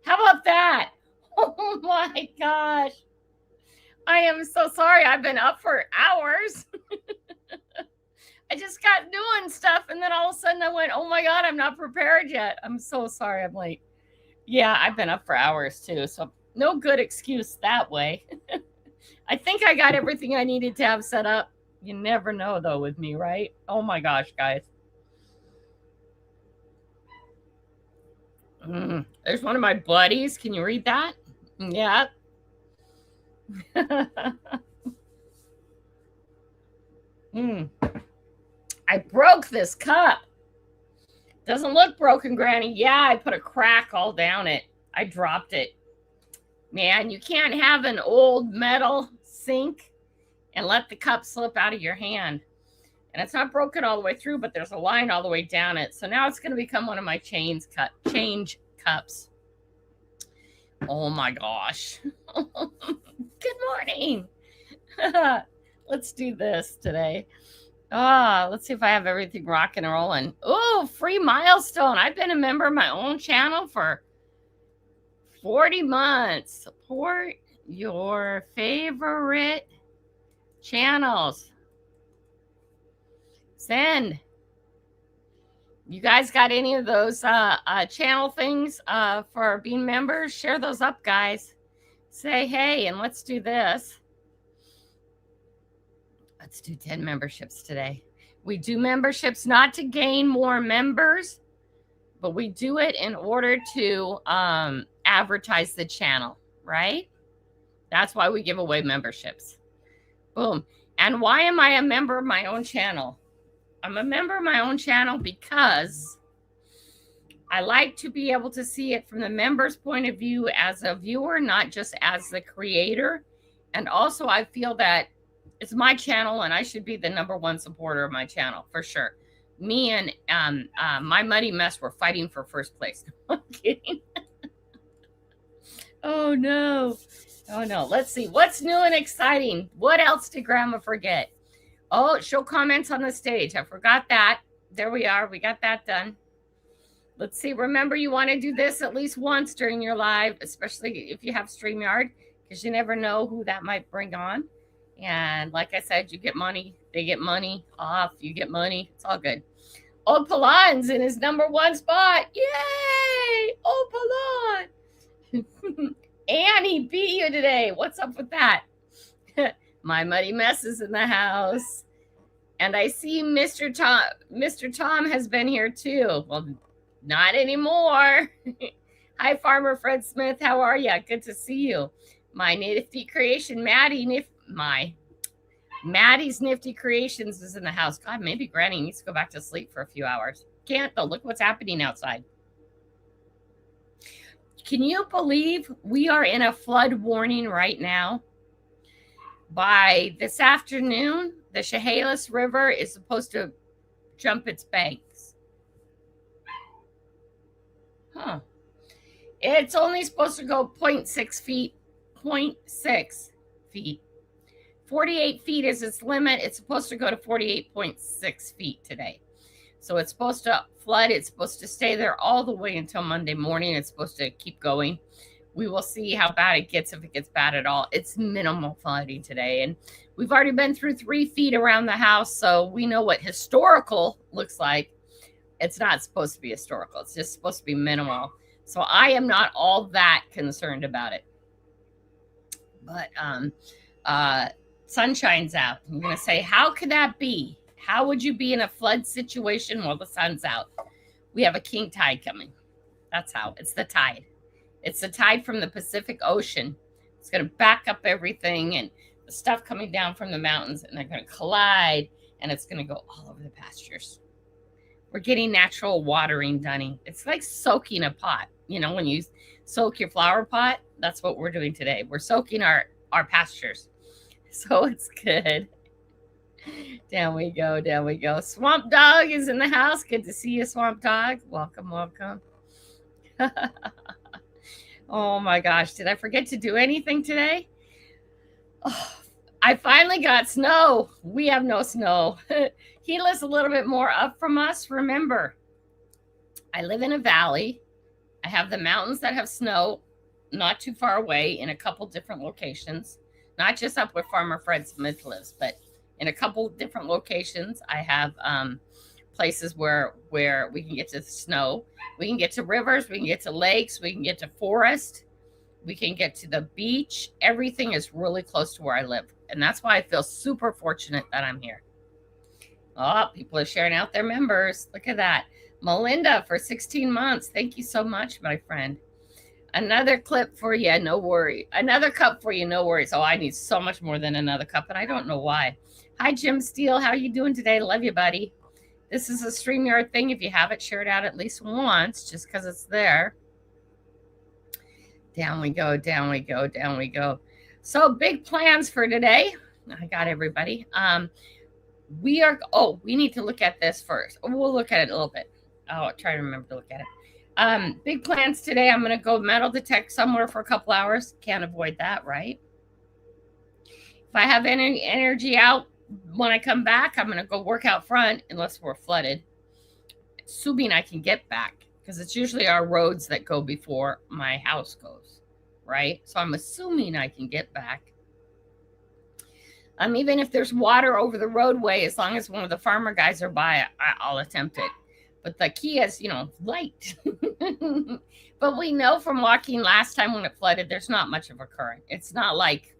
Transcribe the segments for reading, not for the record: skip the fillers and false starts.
How about that? Oh my gosh. I am so sorry. I've been up for hours. I just got doing stuff and then all of a sudden I went, oh my God, I'm not prepared yet. I'm so sorry I'm late. Yeah, I've been up for hours too. So no good excuse that way. I think I got everything I needed to have set up. You never know though with me, right? Oh my gosh, guys. There's one of my buddies. Can you read that? Yeah. mm. I broke this cup. Doesn't look broken, Granny. Yeah, I put a crack all down it. I dropped it. Man, you can't have an old metal sink and let the cup slip out of your hand. And it's not broken all the way through, but there's a line all the way down it. So now it's going to become one of my change cups. Oh my gosh. Good morning. Let's do this today. Let's see if I have everything rocking and rolling. Oh, free milestone. I've been a member of my own channel for 40 months. Support your favorite channels. Send. You guys got any of those channel things for being members? Share those up, guys. Say hey, and let's do this. Let's do 10 memberships today. We do memberships not to gain more members, but we do it in order to advertise the channel, right? That's why we give away memberships. Boom. And why am I a member of my own channel? I'm a member of my own channel because I like to be able to see it from the member's point of view as a viewer, not just as the creator. And also I feel that it's my channel and I should be the #1 supporter of my channel for sure. Me and my Muddy Mess were fighting for first place. I'm kidding. Oh no. Oh no. Let's see. What's new and exciting? What else did Grandma forget? Oh, show comments on the stage. I forgot that. There we are. We got that done. Let's see. Remember, you want to do this at least once during your live, especially if you have StreamYard, because you never know who that might bring on. And like I said, you get money. They get money off. You get money. It's all good. Old Palan's in his #1 spot. Yay! Old Palan. Annie beat you today. What's up with that? My Muddy Mess is in the house. And I see Mr. Tom has been here too. Well, not anymore. Hi, Farmer Fred Smith. How are you? Good to see you. My nifty creation, Maddie's Nifty Creations is in the house. God, maybe Granny needs to go back to sleep for a few hours. Can't though. Look what's happening outside. Can you believe we are in a flood warning right now? By this afternoon, the Chehalis River is supposed to jump its banks. Huh. It's only supposed to go 0.6 feet. 0.6 feet. 48 feet is its limit. It's supposed to go to 48.6 feet today. So it's supposed to flood. It's supposed to stay there all the way until Monday morning. It's supposed to keep going. We will see how bad it gets, if it gets bad at all. It's minimal flooding today. And we've already been through 3 feet around the house, so we know what historical looks like. It's not supposed to be historical. It's just supposed to be minimal. So I am not all that concerned about it. But sunshine's out. I'm going to say, how could that be? How would you be in a flood situation while the sun's out? We have a king tide coming. That's how. It's the tide. It's the tide from the Pacific Ocean. It's going to back up everything and the stuff coming down from the mountains, and they're going to collide, and it's going to go all over the pastures. We're getting natural watering done. It's like soaking a pot. You know, when you soak your flower pot, that's what we're doing today. We're soaking our pastures. So it's good. Down we go. Down we go. Swamp Dog is in the house. Good to see you, Swamp Dog. Welcome, welcome. Oh my gosh. Did I forget to do anything today? Oh, I finally got snow. We have no snow. He lives a little bit more up from us. Remember, I live in a valley. I have the mountains that have snow not too far away in a couple different locations, not just up where Farmer Fred Smith lives, but in a couple different locations. I have places where we can get to the snow, we can get to rivers, we can get to lakes, we can get to forest, we can get to the beach. Everything is really close to where I live, and that's why I feel super fortunate that I'm here. Oh, people are sharing out their members. Look at that. Melinda for 16 months. Thank you so much, my friend. Another clip for you, no worry. Another cup for you, no worries. Oh, I need so much more than another cup, and I don't know why. Hi, Jim Steele. How are you doing today? Love you, buddy. This is a StreamYard thing. If you haven't shared out at least once, just because it's there. Down we go, down we go, down we go. So big plans for today. I got everybody. We need to look at this first. We'll look at it a little bit. I'll try to remember to look at it. Big plans today. I'm going to go metal detect somewhere for a couple hours. Can't avoid that, right? If I have any energy out when I come back, I'm going to go work out front unless we're flooded. Assuming I can get back, because it's usually our roads that go before my house goes, right? So I'm assuming I can get back. Even if there's water over the roadway, as long as one of the farmer guys are by, I'll attempt it. But the key is, light. But we know from walking last time when it flooded, there's not much of a current. It's not like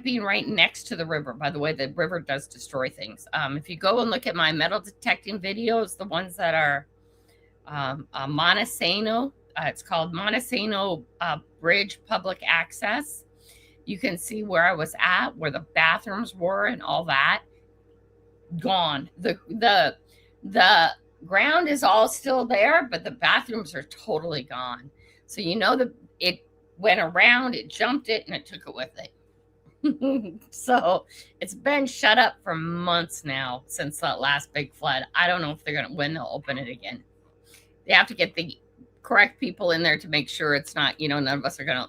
being right next to the river. By the way, the river does destroy things. If you go and look at my metal detecting videos, the ones that are Montesano, it's called Montesano Bridge Public Access. You can see where I was at, where the bathrooms were and all that. Gone. The ground is all still there, but the bathrooms are totally gone. So that it went around, it jumped it, and it took it with it. So it's been shut up for months now since that last big flood. I don't know if when they'll open it again. They have to get the correct people in there to make sure it's not, none of us are going to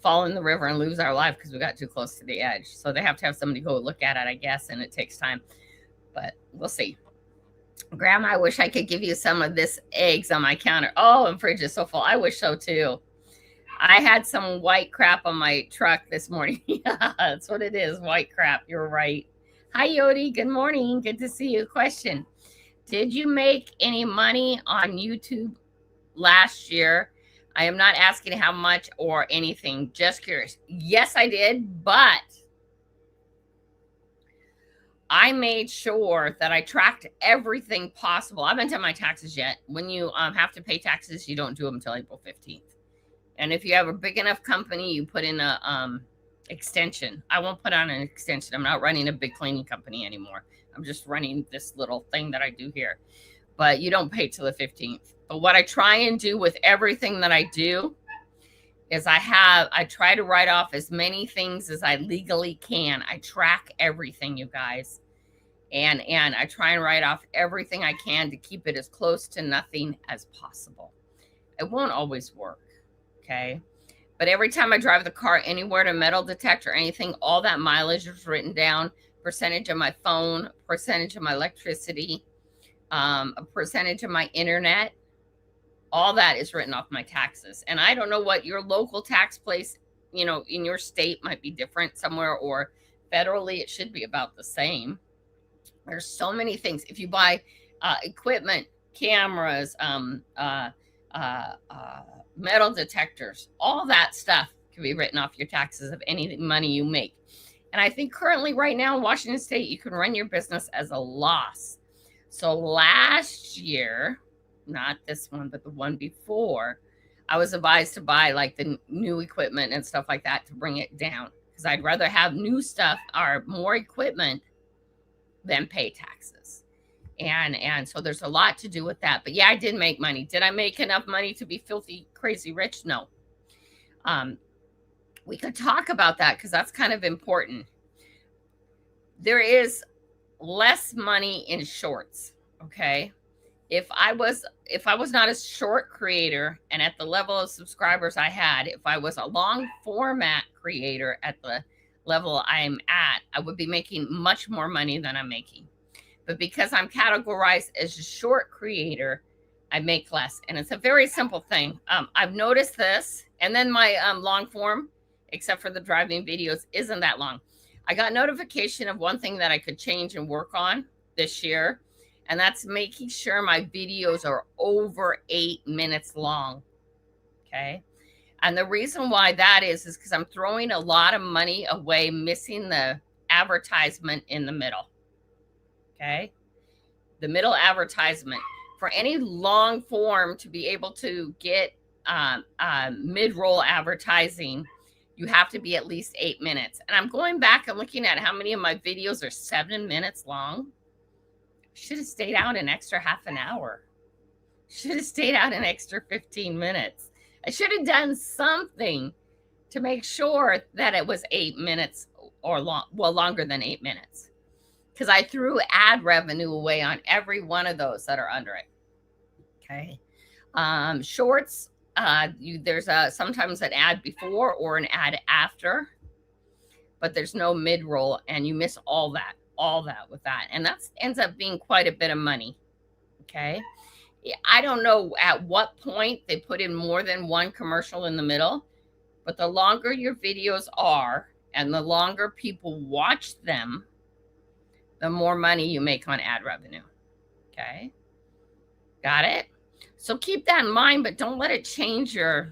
fall in the river and lose our life because we got too close to the edge. So they have to have somebody go look at it, I guess, and it takes time. But we'll see. Grandma, I wish I could give you some of this eggs on my counter. Oh, and fridge is so full. I wish so too. I had some white crap on my truck this morning. Yeah, that's what it is, white crap. You're right. Hi, Yodi. Good morning. Good to see you. Question. Did you make any money on YouTube last year? I am not asking how much or anything. Just curious. Yes, I did, but I made sure that I tracked everything possible. I haven't done my taxes yet. When you have to pay taxes, you don't do them until April 15th. And if you have a big enough company, you put in a extension. I won't put on an extension. I'm not running a big cleaning company anymore. I'm just running this little thing that I do here. But you don't pay till the 15th. But what I try and do with everything that I do is I try to write off as many things as I legally can. I track everything, you guys. And I try and write off everything I can to keep it as close to nothing as possible. It won't always work, okay? But every time I drive the car anywhere to metal detect or anything, all that mileage is written down, percentage of my phone, percentage of my electricity, a percentage of my internet. All that is written off my taxes. And I don't know what your local tax place, in your state might be different somewhere, or federally it should be about the same. There's so many things. If you buy equipment, cameras, metal detectors, all that stuff can be written off your taxes of any money you make. And I think currently right now in Washington State, you can run your business as a loss. So last year, not this one, but the one before, I was advised to buy like the new equipment and stuff like that to bring it down, because I'd rather have new stuff or more equipment than pay taxes. And so there's a lot to do with that. But yeah, I did make money. Did I make enough money to be filthy, crazy rich? No. We could talk about that because that's kind of important. There is less money in shorts, okay? If I was not a short creator and at the level of subscribers I had, if I was a long format creator at the level I'm at, I would be making much more money than I'm making. But because I'm categorized as a short creator, I make less. And it's a very simple thing. I've noticed this. And then my long form, except for the driving videos, isn't that long. I got notification of one thing that I could change and work on this year. And that's making sure my videos are over 8 minutes long. Okay. And the reason why that is because I'm throwing a lot of money away, missing the advertisement in the middle. Okay. The middle advertisement. For any long form to be able to get mid-roll advertising, you have to be at least 8 minutes. And I'm going back and looking at how many of my videos are 7 minutes long. Should have stayed out an extra half an hour. Should have stayed out an extra 15 minutes. I should have done something to make sure that it was 8 minutes or longer than 8 minutes. Because I threw ad revenue away on every one of those that are under it. Okay. Shorts, there's sometimes an ad before or an ad after, but there's no mid-roll, and you miss all that with that. And that ends up being quite a bit of money. Okay. I don't know at what point they put in more than one commercial in the middle, but the longer your videos are and the longer people watch them, the more money you make on ad revenue. Okay. Got it? So keep that in mind, but don't let it change you.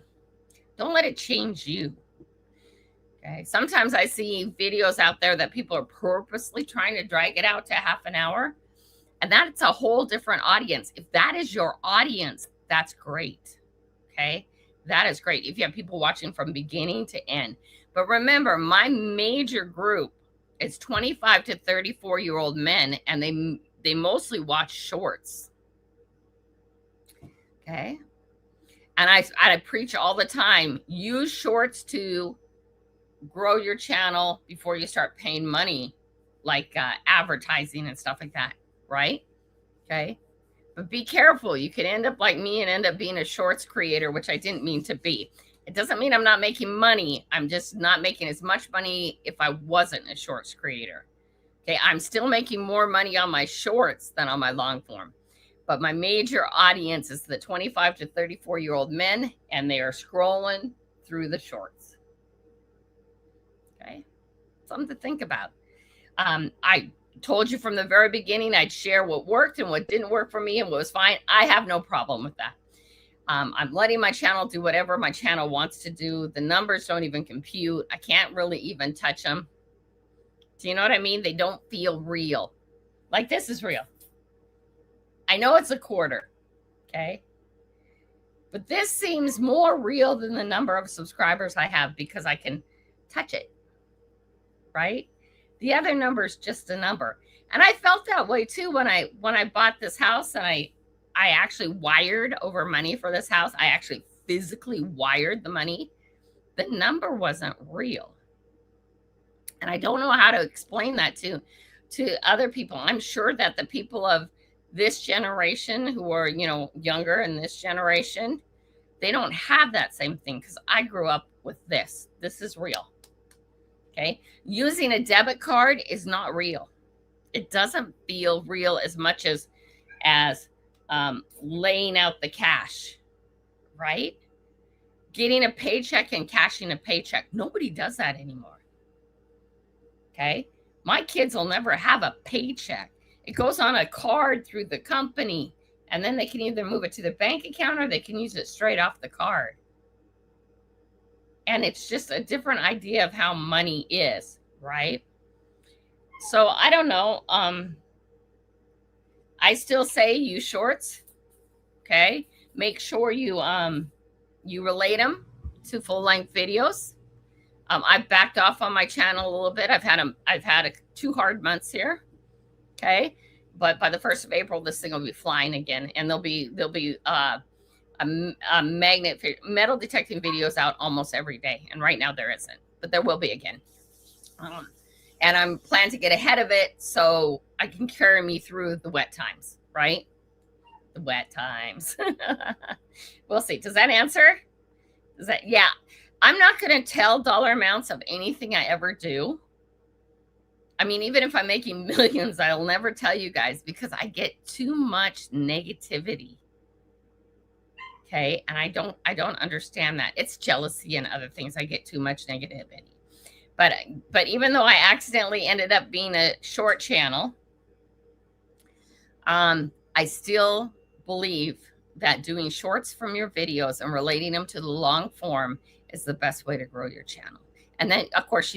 Okay. Sometimes I see videos out there that people are purposely trying to drag it out to half an hour. And that's a whole different audience. If that is your audience, that's great. Okay. That is great. If you have people watching from beginning to end. But remember, my major group is 25 to 34-year-old men, and they mostly watch shorts. Okay. And I preach all the time, use shorts to grow your channel before you start paying money, like advertising and stuff like that. Right? Okay. But be careful. You could end up like me and end up being a shorts creator, which I didn't mean to be. It doesn't mean I'm not making money. I'm just not making as much money if I wasn't a shorts creator. Okay. I'm still making more money on my shorts than on my long form. But my major audience is the 25 to 34-year-old men, and they are scrolling through the shorts. Okay. Something to think about. I told you from the very beginning I'd share what worked and what didn't work for me and what was fine. I have no problem with that. I'm letting my channel do whatever my channel wants to do. The numbers don't even compute. I can't really even touch them. Do you know what I mean? They don't feel real. Like this is real. I know it's a quarter. Okay. But this seems more real than the number of subscribers I have because I can touch it. Right? The other number is just a number. And I felt that way too when I bought this house, and I actually wired over money for this house. I actually physically wired the money. The number wasn't real. And I don't know how to explain that to other people. I'm sure that the people of this generation who are, younger in this generation, they don't have that same thing because I grew up with this. This is real. Okay. Using a debit card is not real. It doesn't feel real as much as laying out the cash, right? Getting a paycheck and cashing a paycheck. Nobody does that anymore. Okay. My kids will never have a paycheck. It goes on a card through the company, and then they can either move it to the bank account or they can use it straight off the card. And it's just a different idea of how money is, right? So I don't know. I still say use shorts. Okay. Make sure you relate them to full-length videos. I've backed off on my channel a little bit. I've had 2 hard months here. Okay. But by the 1st of April, this thing will be flying again, and there'll be metal detecting videos out almost every day. And right now there isn't, but there will be again. And I'm planning to get ahead of it so I can carry me through the wet times, right? The wet times. We'll see. Does that answer? Yeah. I'm not going to tell dollar amounts of anything I ever do. I mean, even if I'm making millions, I'll never tell you guys because I get too much negativity. Okay. And I don't understand that. It's jealousy and other things. I get too much negativity. But even though I accidentally ended up being a short channel, I still believe that doing shorts from your videos and relating them to the long form is the best way to grow your channel. And then, of course,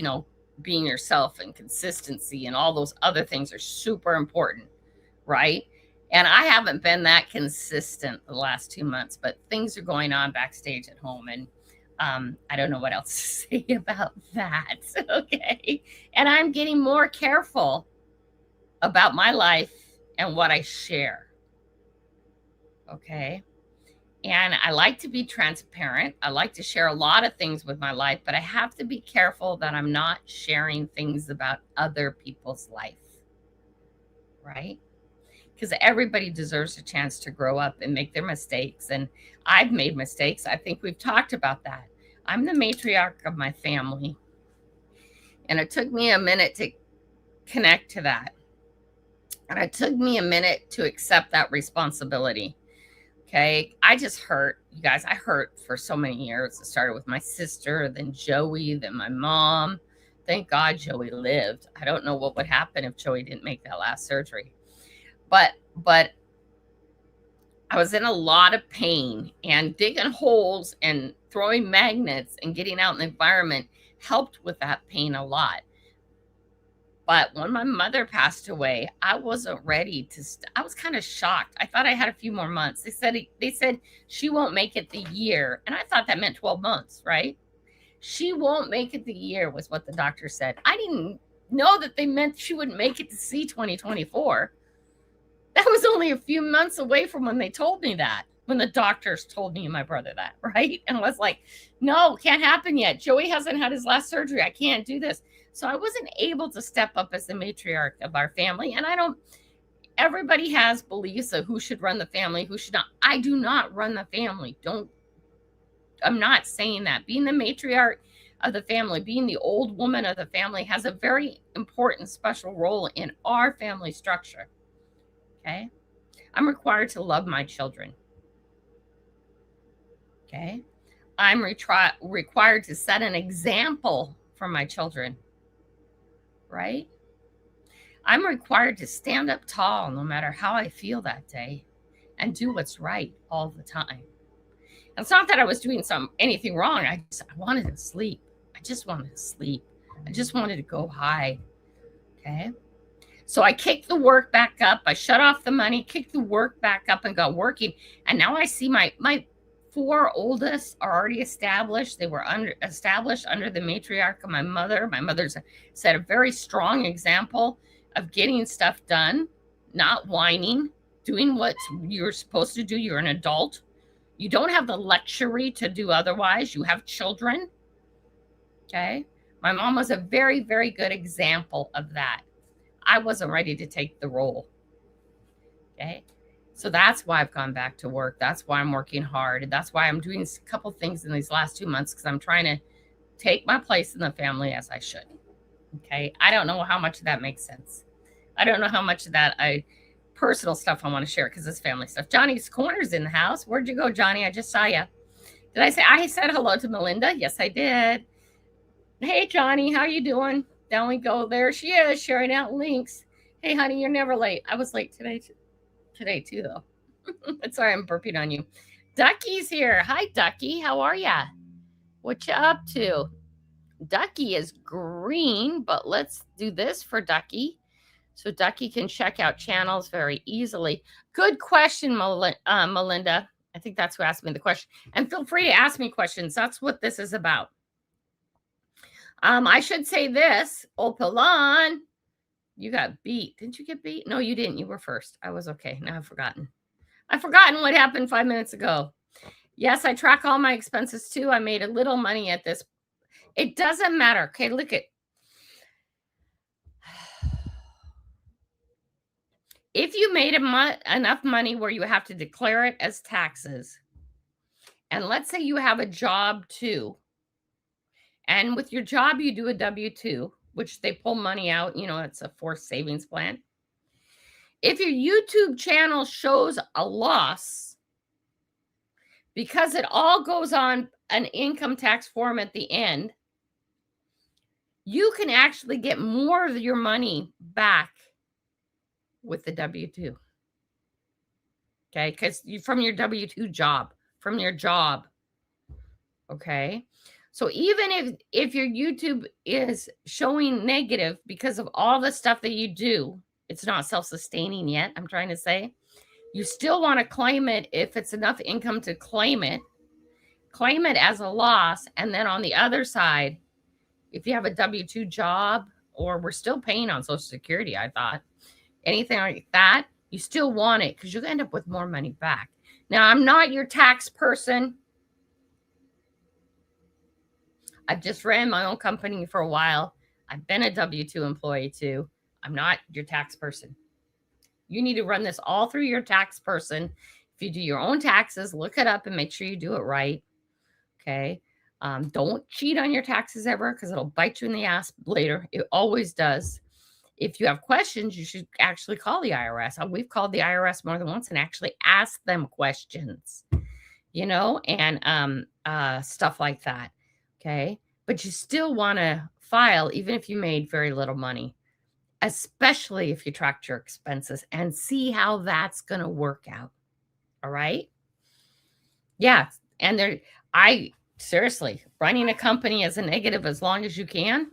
being yourself and consistency and all those other things are super important, right? And I haven't been that consistent the last 2 months, but things are going on backstage at home, and I don't know what else to say about that. Okay. And I'm getting more careful about my life and what I share. Okay. And I like to be transparent. I like to share a lot of things with my life, but I have to be careful that I'm not sharing things about other people's life. Right? Because everybody deserves a chance to grow up and make their mistakes. And I've made mistakes. I think we've talked about that. I'm the matriarch of my family. And it took me a minute to connect to that. And it took me a minute to accept that responsibility. Okay. I just hurt, you guys. I hurt for so many years. It started with my sister, then Joey, then my mom. Thank God Joey lived. I don't know what would happen if Joey didn't make that last surgery. But I was in a lot of pain, and digging holes and throwing magnets and getting out in the environment helped with that pain a lot. But when my mother passed away, I wasn't ready to. I was kind of shocked. I thought I had a few more months. They said she won't make it the year, and I thought that meant 12 months, right? She won't make it the year was what the doctor said. I didn't know that they meant she wouldn't make it to see 2024. That was only a few months away from when they told me that, when the doctors told me and my brother that, right? And I was like, no, can't happen yet. Joey hasn't had his last surgery. I can't do this. So I wasn't able to step up as the matriarch of our family. And everybody has beliefs of who should run the family, who should not. I do not run the family. I'm not saying that. Being the matriarch of the family, being the old woman of the family has a very important special role in our family structure. Okay. I'm required to love my children. Okay. I'm required to set an example for my children. Right? I'm required to stand up tall no matter how I feel that day and do what's right all the time. And it's not that I was doing anything wrong. I wanted to sleep. I just wanted to sleep. I just wanted to go high. Okay. So I kicked the work back up. I shut off the money, kicked the work back up, and got working. And now I see my 4 oldest are already established. They were established under the matriarch of my mother. My mother's set a very strong example of getting stuff done, not whining, doing what you're supposed to do. You're an adult. You don't have the luxury to do otherwise. You have children. Okay. My mom was a very, very good example of that. I wasn't ready to take the role. Okay. So that's why I've gone back to work. That's why I'm working hard. And that's why I'm doing a couple things in these last 2 months, because I'm trying to take my place in the family as I should. Okay. I don't know how much of that makes sense. I don't know how much of that personal stuff I want to share, because it's family stuff. Johnny's Corner's in the house. Where'd you go, Johnny? I just saw you. Did I say I said hello to Melinda? Yes, I did. Hey, Johnny, how you doing? Down we go. There she is, sharing out links. Hey, honey, you're never late. I was late today too, though. Sorry, I'm burping on you. Ducky's here. Hi, Ducky. How are ya? What you up to? Ducky is green, but let's do this for Ducky, so Ducky can check out channels very easily. Good question, Melinda. I think that's who asked me the question. And feel free to ask me questions. That's what this is about. I should say this. Opalan, you got beat. Didn't you get beat? No, you didn't. You were first. I was okay. Now I've forgotten. I've forgotten what happened 5 minutes ago. Yes, I track all my expenses too. I made a little money at this. It doesn't matter. Okay, look at. If you made enough money where you have to declare it as taxes, and let's say you have a job too, and with your job you do a W-2, which they pull money out, it's a forced savings plan. If your YouTube channel shows a loss because it all goes on an income tax form at the end, you can actually get more of your money back with the W-2. Okay, because from your W-2 job, from your job. Okay, so even if your YouTube is showing negative because of all the stuff that you do, it's not self-sustaining yet, I'm trying to say. You still want to claim it if it's enough income to claim it as a loss. And then on the other side, if you have a W-2 job, or we're still paying on Social Security, I thought, anything like that, you still want it because you end up with more money back. Now, I'm not your tax person. I've just ran my own company for a while. I've been a W-2 employee too. I'm not your tax person. You need to run this all through your tax person. If you do your own taxes, look it up and make sure you do it right. Okay. Don't cheat on your taxes ever, because it'll bite you in the ass later. It always does. If you have questions, you should actually call the IRS. We've called the IRS more than once and actually asked them questions, and stuff like that. Okay. But you still want to file, even if you made very little money, especially if you tracked your expenses, and see how that's going to work out. All right. Yeah. And seriously, running a company as a negative as long as you can.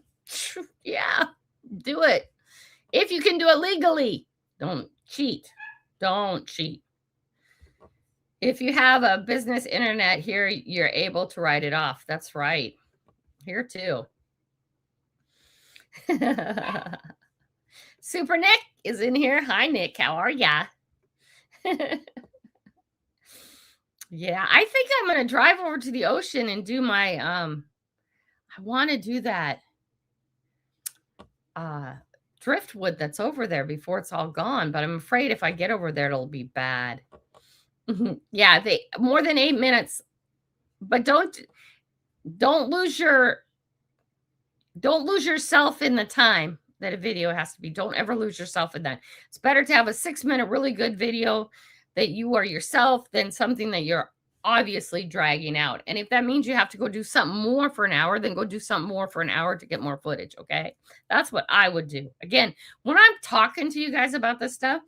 Yeah, do it. If you can do it legally, don't cheat. Don't cheat. If you have a business internet here, you're able to write it off. That's right. Here too. Super Nick is in here. Hi, Nick. How are ya? Yeah, I think I'm going to drive over to the ocean and do my, I want to do that driftwood that's over there before it's all gone. But I'm afraid if I get over there, it'll be bad. Yeah, more than 8 minutes. But don't lose yourself in the time that a video has to be. Don't ever lose yourself in that. It's better to have a 6-minute really good video that you are yourself than something that you're obviously dragging out. And if that means you have to go do something more for an hour, then go do something more for an hour to get more footage. Okay, that's what I would do. Again, when I'm talking to you guys about this stuff,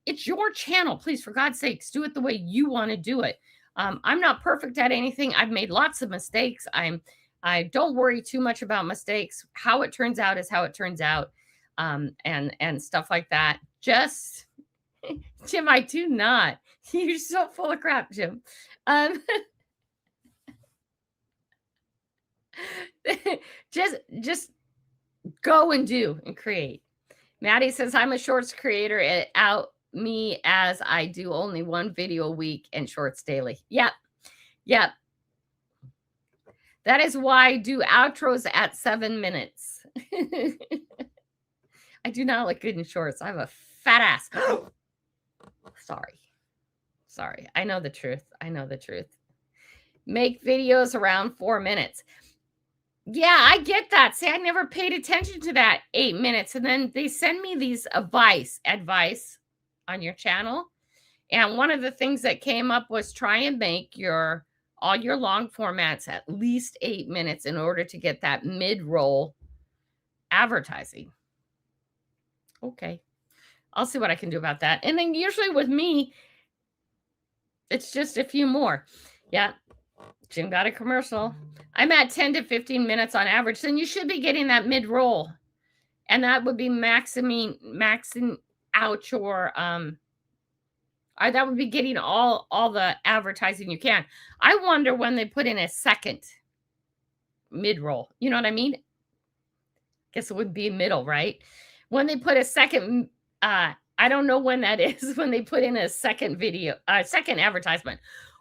it's your channel. Please, for God's sakes, do it the way you want to do it. I'm not perfect at anything. I've made lots of mistakes. I don't worry too much about mistakes. How it turns out is how it turns out. And stuff like that. Just, Jim, I do not. You're so full of crap, Jim. Just go and do and create. Maddie says, I'm a shorts creator. Out me as I do only one video a week and shorts daily. Yep. That is why I do outros at 7 minutes. I do not look good in shorts. I have a fat ass. Sorry. I know the truth. Make videos around 4 minutes. Yeah, I get that. See, I never paid attention to that 8 minutes. And then they send me these advice on your channel. And one of the things that came up was try and make all your long formats at least 8 minutes in order to get that mid-roll advertising. Okay. I'll see what I can do about that. And then usually with me, it's just a few more. Yeah. Jim got a commercial. I'm at 10 to 15 minutes on average. Then you should be getting that mid-roll. And that would be maxing out your, that would be getting all the advertising you can. I wonder when they put in a second mid-roll. You know what I mean? Guess it would be middle, right? When they put a second, I don't know when that is, when they put in a second video, second advertisement.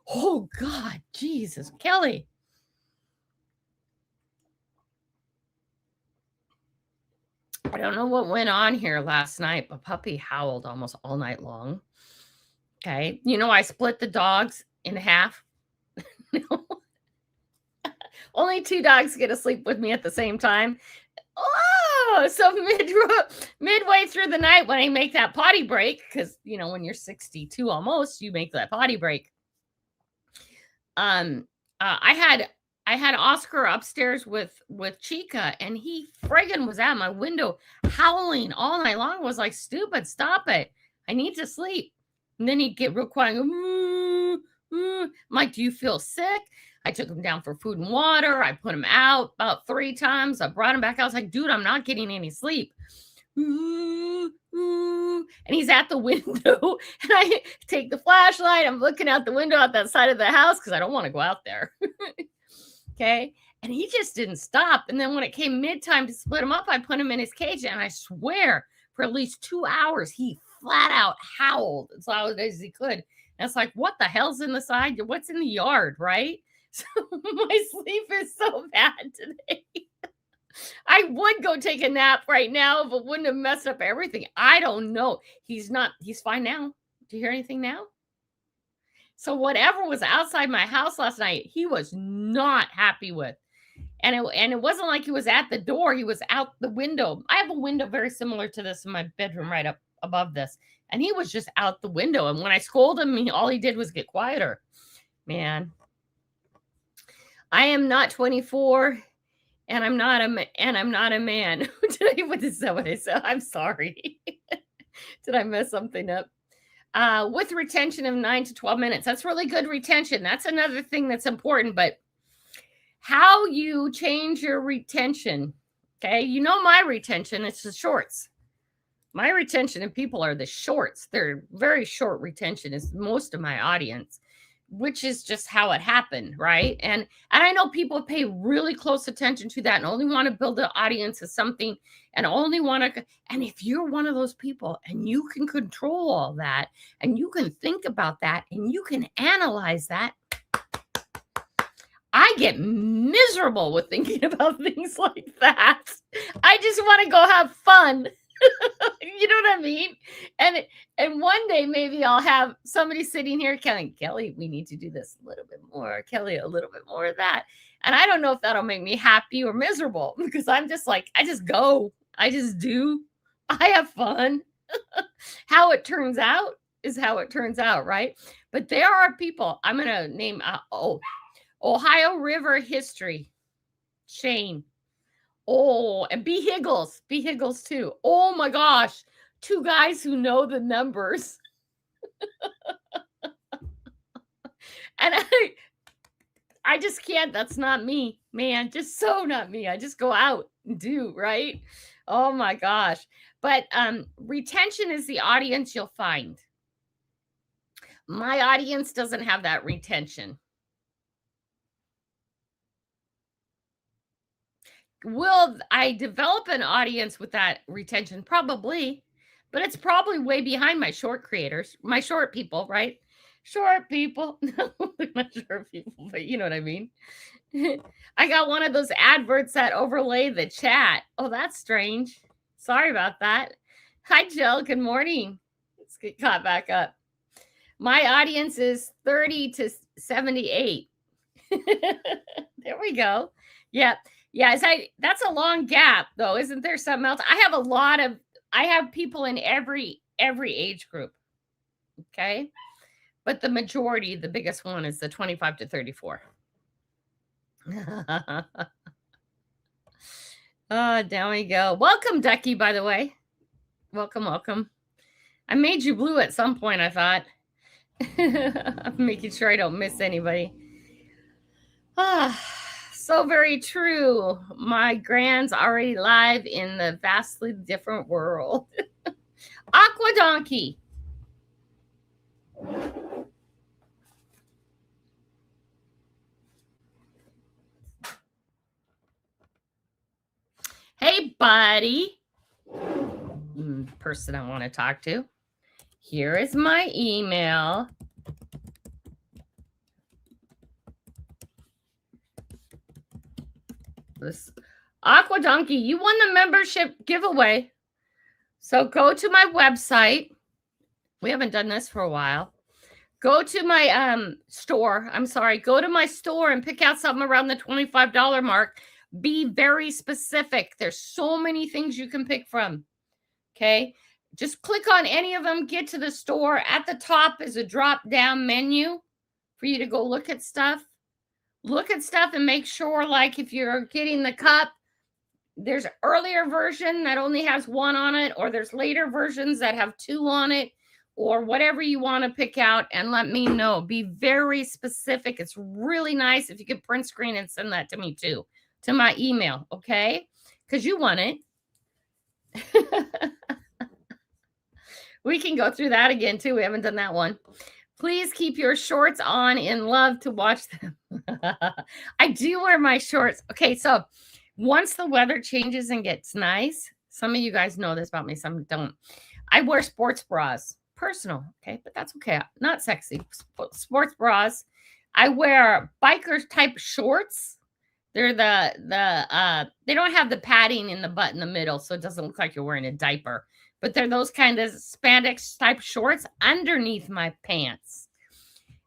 Oh, God, Jesus, Kelly. I don't know what went on here last night, but Puppy howled almost all night long. Okay. I split the dogs in half. Only 2 dogs get to sleep with me at the same time. Oh, so midway through the night when I make that potty break, because, when you're 62 almost, you make that potty break. I had Oscar upstairs with Chica, and he friggin' was at my window howling all night long. I was like, stupid, stop it. I need to sleep. And then he'd get real quiet and go, I'm like, do you feel sick? I took him down for food and water. I put him out about 3 times. I brought him back. I was like, dude, I'm not getting any sleep. And he's at the window, and I take the flashlight. I'm looking out the window at that side of the house because I don't want to go out there. Okay. And he just didn't stop. And then when it came mid-time to split him up, I put him in his cage, and I swear for at least 2 hours, he flat out howled as loud as he could. And it's like, what the hell's in the side? What's in the yard, right? So my sleep is so bad today. I would go take a nap right now if it wouldn't have messed up everything. I don't know. He's fine now. Do you hear anything now? So whatever was outside my house last night, he was not happy with. And it wasn't like he was at the door. He was out the window. I have a window very similar to this in my bedroom right up above this. And he was just out the window. And when I scolded him, all he did was get quieter. Man, I am not 24. And I'm not a man. What is that? What I said? I'm sorry. Did I mess something up? With retention of 9 to 12 minutes. That's really good retention. That's another thing that's important. But how you change your retention. Okay. You know my retention. It's the shorts. My retention of people are the shorts. They're very short retention is most of my audience, which is just how it happened, right? And I know people pay really close attention to that and only want to build an audience of something and only want to, and if you're one of those people and you can control all that and you can think about that and you can analyze that, I get miserable with thinking about things like that. I just want to go have fun. You know what I mean? And one day maybe I'll have somebody sitting here telling Kelly, we need to do this a little bit more. Kelly, a little bit more of that. And I don't know if that'll make me happy or miserable because I'm just like, I just go. I just do. I have fun. How it turns out is how it turns out, right? But there are people, I'm going to name, Ohio River History, Shane. Oh, and B. Higgles too. Oh my gosh. 2 guys who know the numbers. And I just can't. That's not me, man. Just so not me. I just go out and do, right? Oh my gosh. But retention is the audience you'll find. My audience doesn't have that retention. Will I develop an audience with that retention? Probably, but it's probably way behind my short creators, my short people, right? Short people. No, not short people, but you know what I mean. I got one of those adverts that overlay the chat. Oh, that's strange. Sorry about that. Hi, Jill. Good morning. Let's get caught back up. My audience is 30 to 78. There we go. Yep. Yeah, that's a long gap though. Isn't there something else? I have people in every age group. Okay. But the majority, the biggest one is the 25 to 34. Oh, down we go. Welcome, Ducky, by the way. Welcome. I made you blue at some point, I thought. I'm making sure I don't miss anybody. So very true. My grand's already live in the vastly different world. Aqua Donkey. Hey, buddy. Person I want to talk to. Here is my email. This Aqua Donkey, you won the membership giveaway. So go to my website. We haven't done this for a while. Go to my store. I'm sorry. Go to my store and pick out something around the $25 mark. Be very specific. There's so many things you can pick from. Okay. Just click on any of them. Get to the store. At the top is a drop-down menu for you to go look at stuff. look at stuff and make sure, like if you're getting the cup, there's an earlier version that only has 1 on it, or there's later versions that have 2 on it, or whatever you want to pick out, and let me know. Be very specific. It's really nice if you could print screen and send that to me too, to my email, okay? Because you want it. We can go through that again too. We haven't done that one. Please keep your shorts on in love to watch them. I do wear my shorts. Okay, so once the weather changes and gets nice, some of you guys know this about me, some don't. I wear sports bras. Personal, okay, but that's okay. Not sexy. Sports bras. I wear biker type shorts. They're they don't have the padding in the butt in the middle, so it doesn't look like you're wearing a diaper. But they're those kind of spandex type shorts underneath my pants.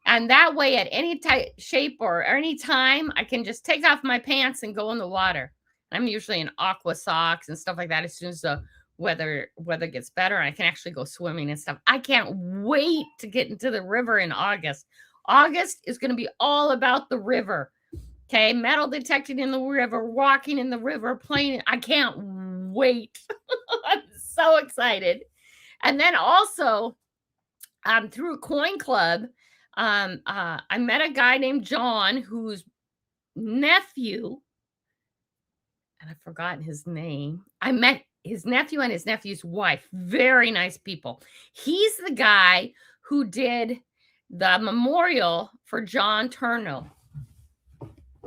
And that way, at any type, shape, or any time, I can just take off my pants and go in the water. I'm usually in aqua socks and stuff like that as soon as the weather gets better. I can actually go swimming and stuff. I can't wait to get into the river in August. August is going to be all about the river. Okay, metal detecting in the river, walking in the river, playing. I can't wait. I'm so excited. And then also, through Coin Club, I met a guy named John whose nephew, and I've forgotten his name. I met his nephew and his nephew's wife. Very nice people. He's the guy who did the memorial for John Turno.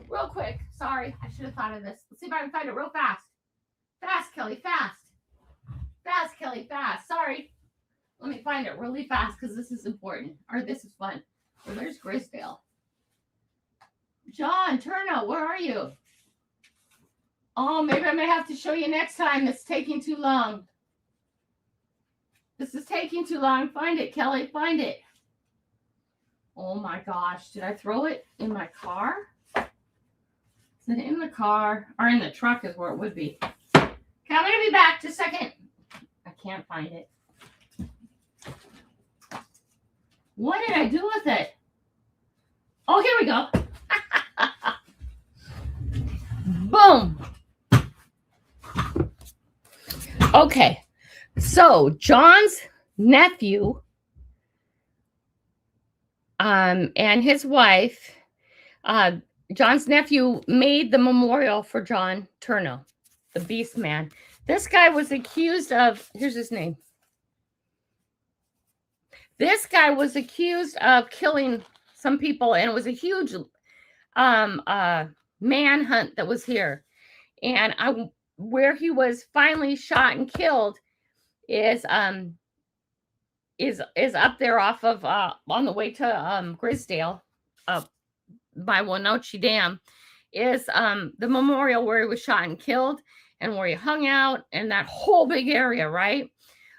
Real quick. Sorry, I should have thought of this. Let's see if I can find it real fast. Fast, Kelly, fast. Fast, Kelly, fast. Sorry. Let me find it really fast because this is important. Or this is fun. Oh, there's Grisdale. John Turno, where are you? Oh, maybe I may have to show you next time. It's taking too long. This is taking too long. Find it, Kelly. Find it. Oh my gosh. Did I throw it in my car? Is it in the car? Or in the truck is where it would be. Okay, I'm going to be back. Just a second. I can't find it. What did I do with it? Oh, here we go. Boom. Okay. So John's nephew and his wife, John's nephew made the memorial for John Turno, the Beast Man. This guy was accused of, here's his name. This guy was accused of killing some people, and it was a huge manhunt that was here. And where he was finally shot and killed is up there off of on the way to Grisdale, by Wenzel Dam, is the memorial where he was shot and killed, and where he hung out, and that whole big area, right?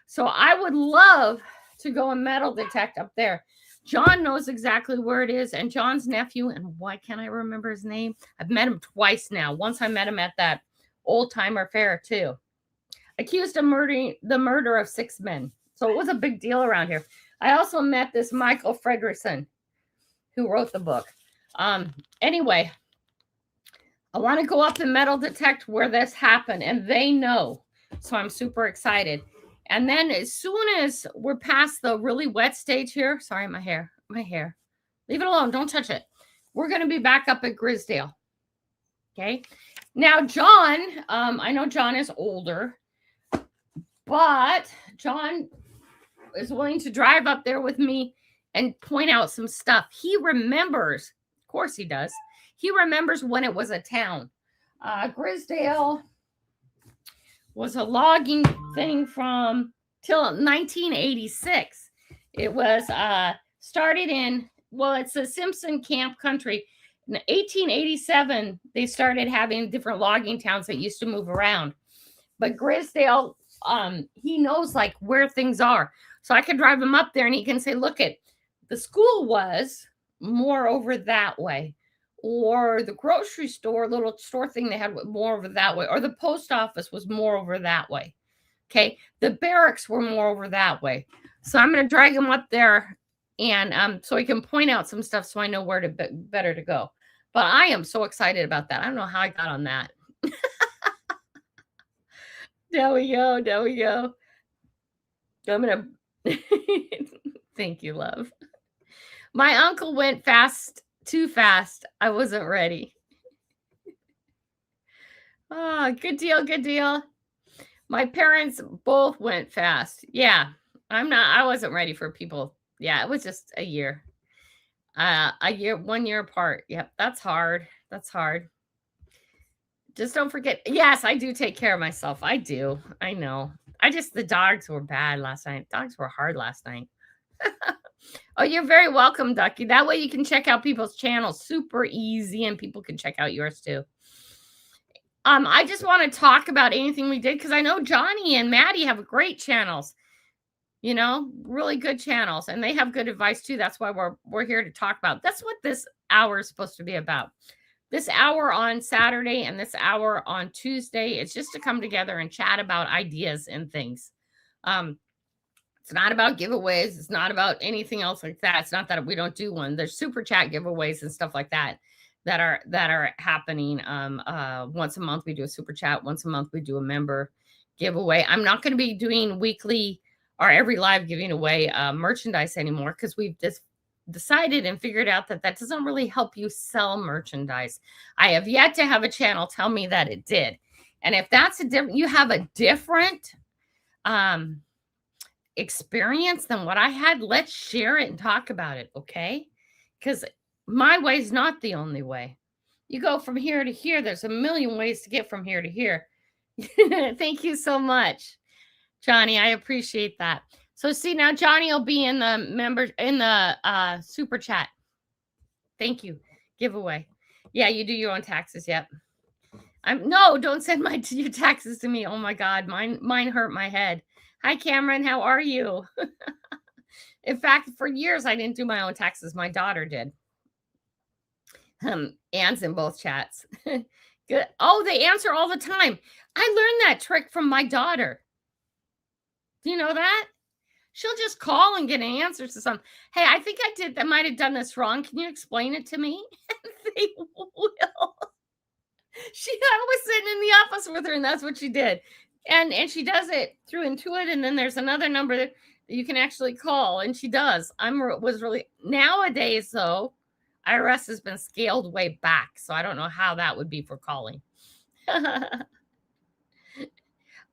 So I would love to go and metal detect up there. John knows exactly where it is, and John's nephew, and why can't I remember his name? I've met him twice now. Once I met him at that old timer fair too. Accused of the murder of 6 men. So it was a big deal around here. I also met this Michael Fredrickson, who wrote the book. Anyway, I want to go up and metal detect where this happened, and they know. So I'm super excited. And then as soon as we're past the really wet stage here, sorry, my hair, leave it alone. Don't touch it. We're going to be back up at Grisdale. Okay. Now, John, I know John is older, but John is willing to drive up there with me and point out some stuff. He remembers, of course he does. He remembers when it was a town. Grisdale was a logging thing from till 1986. It was started in, well, it's a Simpson Camp country. In 1887, they started having different logging towns that used to move around. But Grisdale, he knows like where things are. So I could drive him up there and he can say, look, the school was more over that way. Or the grocery store, little store thing they had more over that way. Or the post office was more over that way. Okay. The barracks were more over that way. So I'm going to drag him up there and so he can point out some stuff so I know where to better to go. But I am so excited about that. I don't know how I got on that. There we go. There we go. I'm going to. Thank you, love. My uncle went fast, too fast. I wasn't ready. Oh, good deal. Good deal. My parents both went fast. Yeah. I wasn't ready for people. Yeah. It was just a year. 1 year apart. Yep. That's hard. That's hard. Just don't forget. Yes, I do take care of myself. I do. I know. The dogs were bad last night. Dogs were hard last night. Oh, you're very welcome, Ducky. That way you can check out people's channels super easy and people can check out yours too. I just want to talk about anything we did because I know Johnny and Maddie have great channels. Really good channels, and they have good advice too. That's why we're here to talk about. That's what this hour is supposed to be about. This hour on Saturday and this hour on Tuesday, it's just to come together and chat about ideas and things. It's not about giveaways. It's not about anything else like that. It's not that we don't do one. There's super chat giveaways and stuff like that are happening. Once a month we do a super chat. Once a month we do a member giveaway. I'm not going to be doing weekly or every live giving away merchandise anymore because we've just decided and figured out that doesn't really help you sell merchandise. I have yet to have a channel tell me that it did. And if that's you have a different experience than what I had, let's share it and talk about it, okay? Because my way is not the only way. You go from here to here. There's a million ways to get from here to here. Thank you so much, Johnny. I appreciate that. So see, now Johnny will be in the super chat. Thank you. Giveaway. Yeah, you do your own taxes. Yep. No, don't send your taxes to me. Oh my God, mine hurt my head. Hi, Cameron. How are you? In fact, for years I didn't do my own taxes. My daughter did. Anne's in both chats. Good. Oh, they answer all the time. I learned that trick from my daughter. Do you know that? She'll just call and get an answer to something. Hey, I think I might have done this wrong. Can you explain it to me? They will. I was sitting in the office with her, and that's what she did. And she does it through Intuit, and then there's another number that you can actually call, and she does. Nowadays, though, IRS has been scaled way back, so I don't know how that would be for calling.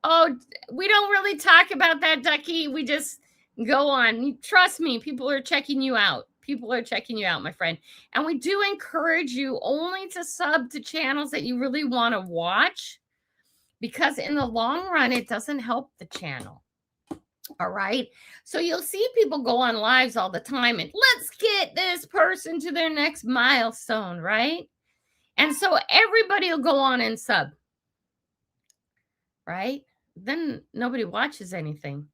Oh, we don't really talk about that, Ducky. We just go on. Trust me, people are checking you out. People are checking you out, my friend. And we do encourage you only to sub to channels that you really want to watch, because in the long run, it doesn't help the channel. All right. So you'll see people go on lives all the time and let's get this person to their next milestone, right? And so everybody will go on and sub, right? Then nobody watches anything.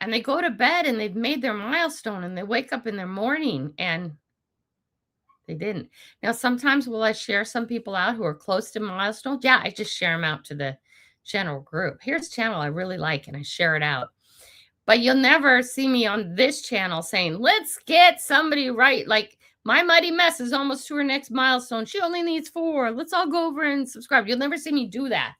And they go to bed and they've made their milestone and they wake up in their morning and they didn't. Now, sometimes will I share some people out who are close to milestones? Yeah, I just share them out to the general group. Here's a channel I really like and I share it out. But you'll never see me on this channel saying, let's get somebody right. Like my Muddy Mess is almost to her next milestone. She only needs 4. Let's all go over and subscribe. You'll never see me do that.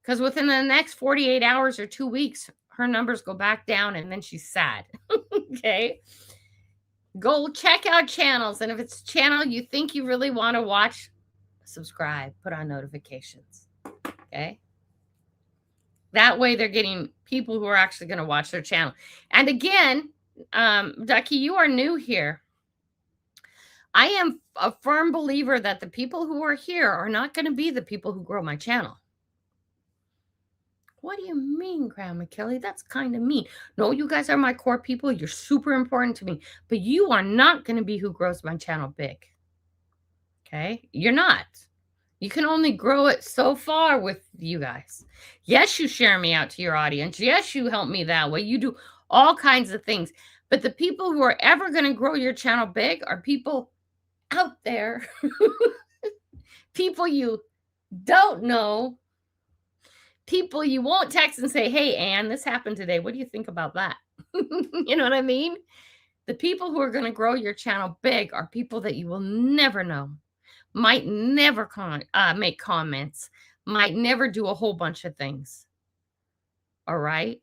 Because within the next 48 hours or 2 weeks, her numbers go back down and then she's sad. Okay. Go check out channels. And if it's a channel you think you really want to watch, subscribe, put on notifications. Okay. That way they're getting people who are actually going to watch their channel. And again, Ducky, you are new here. I am a firm believer that the people who are here are not going to be the people who grow my channel. What do you mean, Grandma Kelly? That's kind of mean. No, you guys are my core people. You're super important to me. But you are not going to be who grows my channel big. Okay? You're not. You can only grow it so far with you guys. Yes, you share me out to your audience. Yes, you help me that way. You do all kinds of things. But the people who are ever going to grow your channel big are people out there. People you don't know. People you won't text and say, hey, Ann, this happened today. What do you think about that? You know what I mean? The people who are going to grow your channel big are people that you will never know, might never make comments, might never do a whole bunch of things. All right?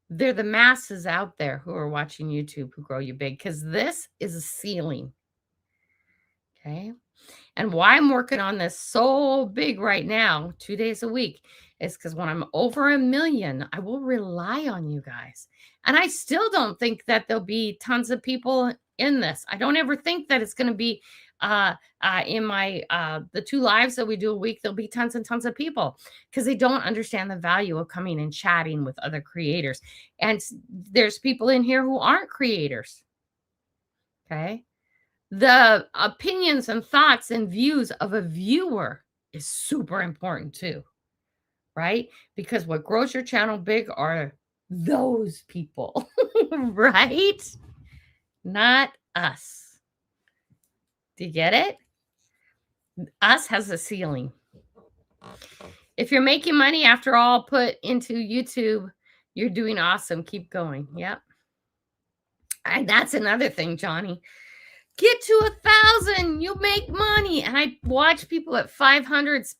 They're the masses out there who are watching YouTube who grow you big, because this is a ceiling. Okay? And why I'm working on this so big right now, 2 days a week, is because when I'm over 1 million, I will rely on you guys. And I still don't think that there'll be tons of people in this. I don't ever think that it's going to be in my the 2 lives that we do a week, there'll be tons and tons of people, because they don't understand the value of coming and chatting with other creators. And there's people in here who aren't creators. Okay? The opinions and thoughts and views of a viewer is super important too, right? Because what grows your channel big are those people, right? Not us. Do you get it? Us has a ceiling. If you're making money after all put into YouTube, you're doing awesome. Keep going. Yep. And that's another thing, Johnny. Get to 1,000, you make money. And I watch people at 500s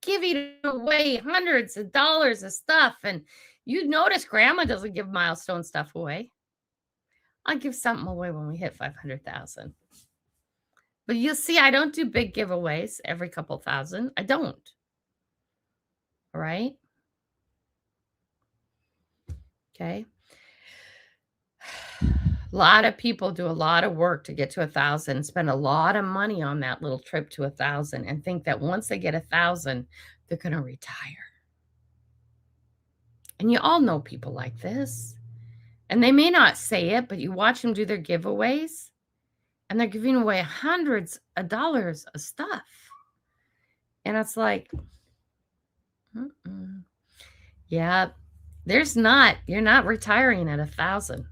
giving away hundreds of dollars of stuff. And you notice Grandma doesn't give milestone stuff away. I'll give something away when we hit 500,000. But you'll see, I don't do big giveaways every couple thousand. I don't. All right? Okay. A lot of people do a lot of work to get to 1,000, spend a lot of money on that little trip to 1,000, and think that once they get 1,000, they're going to retire. And you all know people like this. And they may not say it, but you watch them do their giveaways, and they're giving away hundreds of dollars of stuff. And it's like, yeah, you're not retiring at 1,000.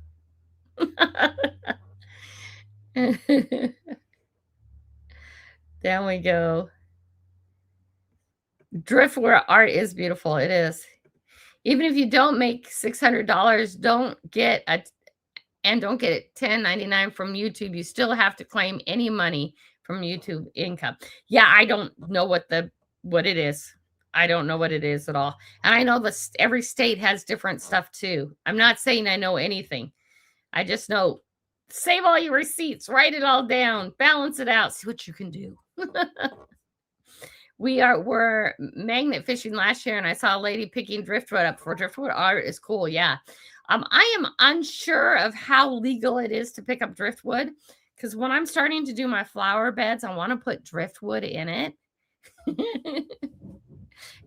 There we go. Driftwood art is beautiful. It is. Even if you don't make $600, don't get it $10.99 from YouTube. You still have to claim any money from YouTube income. Yeah, I don't know what it is. I don't know what it is at all. And I know every state has different stuff too. I'm not saying I know anything. I just know, save all your receipts, write it all down, balance it out, see what you can do. We're magnet fishing last year, and I saw a lady picking driftwood up for driftwood art. Is cool. Yeah. I am unsure of how legal it is to pick up driftwood, because when I'm starting to do my flower beds, I want to put driftwood in it.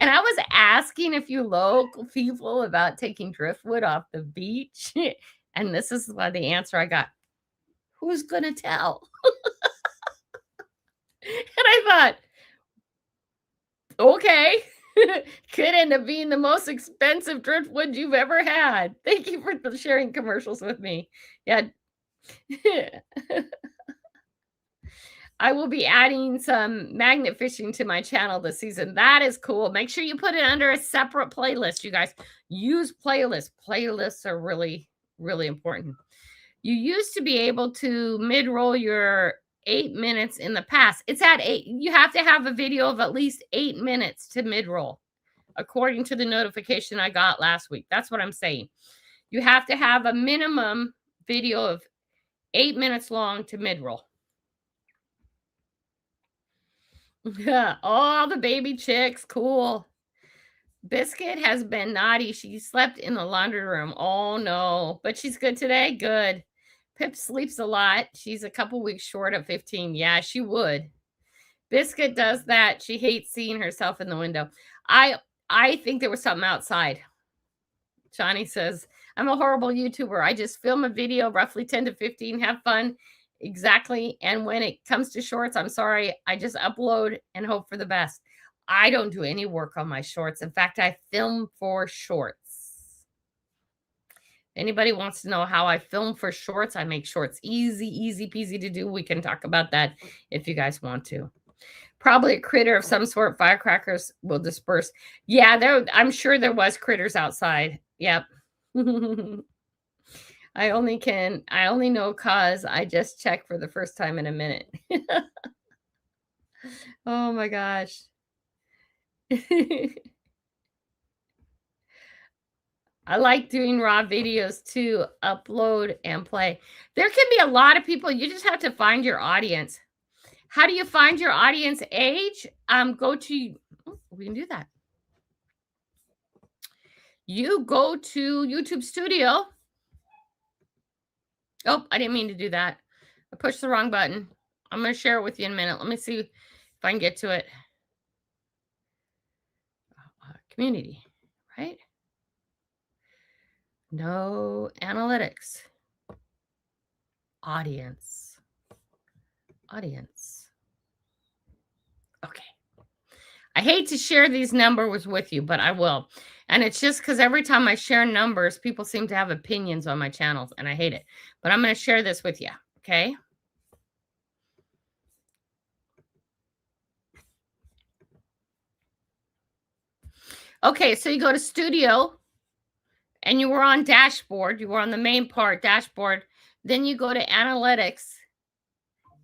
And I was asking a few local people about taking driftwood off the beach. And this is the answer I got. Who's going to tell? And I thought, okay, could end up being the most expensive driftwood you've ever had. Thank you for sharing commercials with me. Yeah. I will be adding some magnet fishing to my channel this season. That is cool. Make sure you put it under a separate playlist, you guys. Use playlists. Playlists are really, really important. You used to be able to mid-roll your 8 minutes in the past. It's at 8. You have to have a video of at least 8 minutes to mid-roll, according to the notification I got last week. That's what I'm saying. You have to have a minimum video of 8 minutes long to mid-roll. Oh, the baby chicks. Cool. Biscuit has been naughty. She slept in the laundry room. Oh, no. But she's good today. Good. Pip sleeps a lot. She's a couple weeks short of 15. Yeah, she would. Biscuit does that. She hates seeing herself in the window. I think there was something outside. Johnny says, I'm a horrible YouTuber. I just film a video, roughly 10 to 15. Have fun. Exactly. And when it comes to shorts, I'm sorry. I just upload and hope for the best. I don't do any work on my shorts. In fact, I film for shorts. Anybody wants to know how I film for shorts? I make shorts easy peasy to do. We can talk about that if you guys want to. Probably a critter of some sort. Firecrackers will disperse. Yeah, I'm sure there was critters outside. Yep. I only know cause I just checked for the first time in a minute. Oh my gosh. I like doing raw videos to upload and play. There can be a lot of people. You just have to find your audience. How do you find your audience age? We can do that. You go to YouTube Studio. Oh, I didn't mean to do that. I pushed the wrong button. I'm going to share it with you in a minute. Let me see if I can get to it. Community, right? No, analytics. Audience. Okay. I hate to share these numbers with you, but I will. And it's just because every time I share numbers, people seem to have opinions on my channels, and I hate it. But I'm going to share this with you, okay? Okay, so you go to Studio, and you were on Dashboard. You were on the main part, Dashboard. Then you go to Analytics,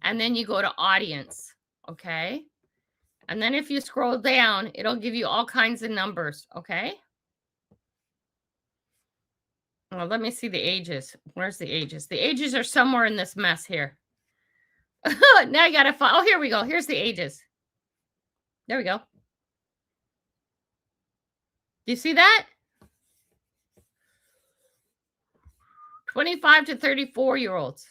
and then you go to Audience, okay? And then if you scroll down, it'll give you all kinds of numbers, okay? Well, let me see the ages. Where's the ages? The ages are somewhere in this mess here. Now I got to find. Oh, here we go. Here's the ages. There we go. Do you see that? 25 to 34-year-olds.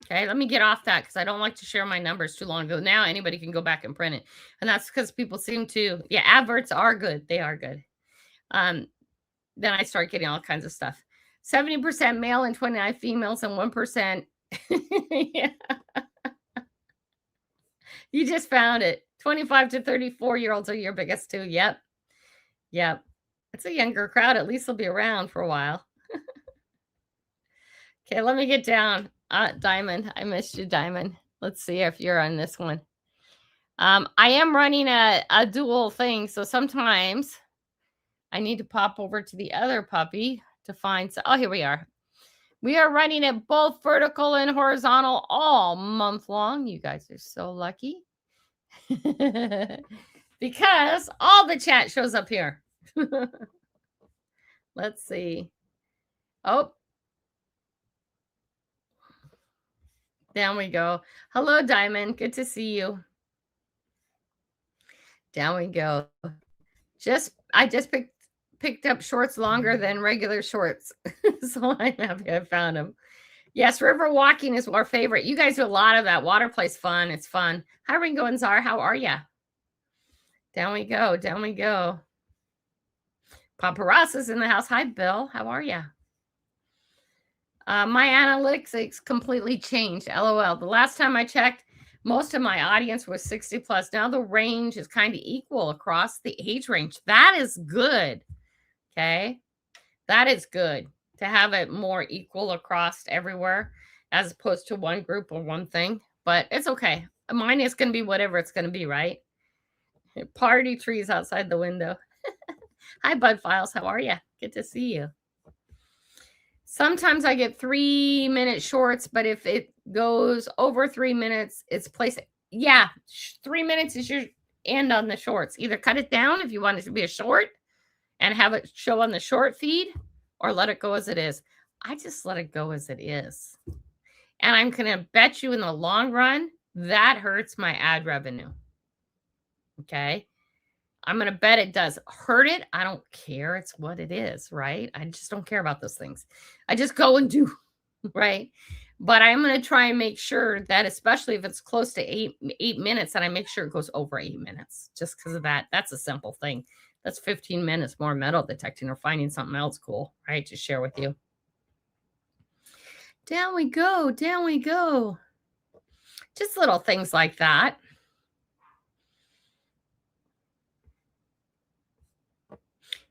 Okay, let me get off that because I don't like to share my numbers too long ago. Now anybody can go back and print it. And that's because people seem to, yeah, adverts are good. They are good. Then I start getting all kinds of stuff. 70% male and 29 females and 1%. Yeah. You just found it. 25 to 34-year-olds are your biggest two. Yep. It's a younger crowd. At least they'll be around for a while. Okay, let me get down. Diamond, I missed you, Diamond. Let's see if you're on this one. I am running a dual thing, so sometimes I need to pop over to the other puppy to find. Oh, here we are. We are running it both vertical and horizontal all month long. You guys are so lucky. Because all the chat shows up here. Let's see. Oh. Down we go. Hello, Diamond. Good to see you. Down we go. I just picked up shorts longer than regular shorts. So I'm happy I found them. Yes, river walking is our favorite. You guys do a lot of that. Water play's fun. It's fun. Hi, Ringo and Zara. How are you? Down we go. Down we go. Paparazzi's in the house. Hi, Bill. How are you? My analytics completely changed. LOL. The last time I checked, most of my audience was 60 plus. Now the range is kind of equal across the age range. That is good. Okay. That is good to have it more equal across everywhere as opposed to one group or one thing. But it's okay. Mine is going to be whatever it's going to be, right? Party trees outside the window. Hi, Bud Files. How are you? Good to see you. Sometimes I get 3-minute shorts, but if it goes over 3 minutes, it's placed. Yeah, 3 minutes is your end on the shorts. Either cut it down if you want it to be a short and have it show on the short feed, or let it go as it is. I just let it go as it is. And I'm going to bet you in the long run, that hurts my ad revenue. Okay. I'm going to bet it does. Hurt it? I don't care. It's what it is, right? I just don't care about those things. I just go and do, right? But I'm going to try and make sure that, especially if it's close to eight minutes, that I make sure it goes over 8 minutes just because of that. That's a simple thing. That's 15 minutes more metal detecting or finding something else cool, right, to share with you. Down we go. Down we go. Just little things like that.